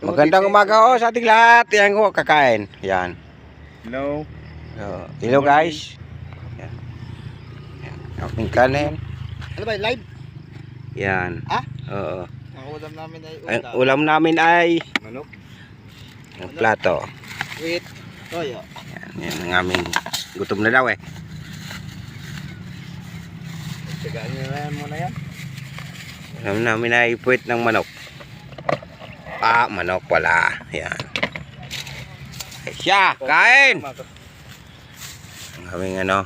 Magandang umaga ho sa ating lahat. Yan ho, kakain. Yan. Hello. Hello guys. Yan. Yan. Aking kanin. Ano ba, live? Yan. Ah? Oo. Ang ulam namin ay Ang ulam namin ay manok. ang plato. With toyo. Yan, yan ang aming gutom na daw eh. Tagaan nyo na yan muna yan. Ulam namin ay puwit ng manok. Ah, manok pala. Yan. Siya, kain! Ang aming ano,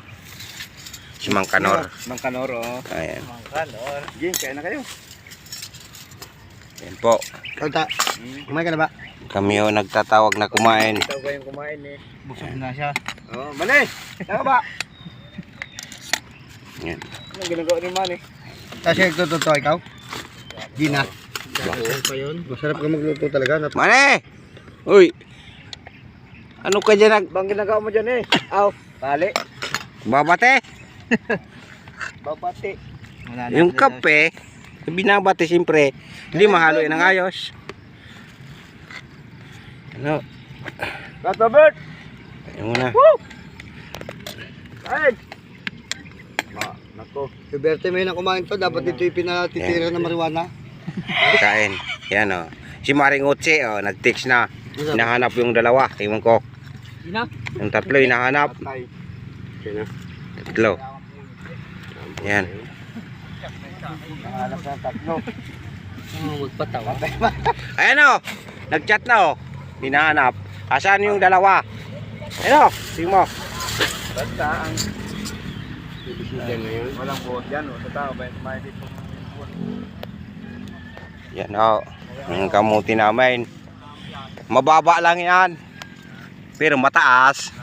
si Mang Kanor. Mang Kanor, oh. Ayan. Mang Kanor. Ging, kain na kayo. Yan po. Kanta. Kumain ka na ba? Kami ho nagtatawag na kumain. Ito kayong kumain eh. Busog na siya. Oh, Mani! Tama ba? Yan. Anong ginagawa ni Mani? Kasi nagtututo ikaw? Di na. Masarap ka magluto talaga. Mane! Uy! Ano ka dyan Bang ginagawa mo dyan eh? Aw, pali. Babate? Babati. Yung kape, binabate siyempre. Hindi mahaluin ng ayos. Ano? Got Robert! Ayun muna. Woo! Kain! Nako. Si Bertie may na kumain to. Dapat ito yung pinatitira na marijuana. Kain. Yan o. Si Maring Utsi, nag-text na. Hinahanap yung dalawa. Tingnan ko. Yung tatlo, hinahanap. Tatlo. Yan. Hanap na tatlo. Magpatawa. Ayan o. Nag-chat na o. Hinahanap. Asan yung dalawa? Ayan o. Tingnan mo. Basta ang bibisita ngayon. Walang buhot yan. Sa tao ba yung kumain dito? Yan o. Ang kamuti namin. Mababa lang yan. Pero mataas.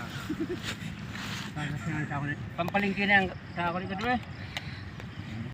Pampalingki na yung sa kulit ko doon eh.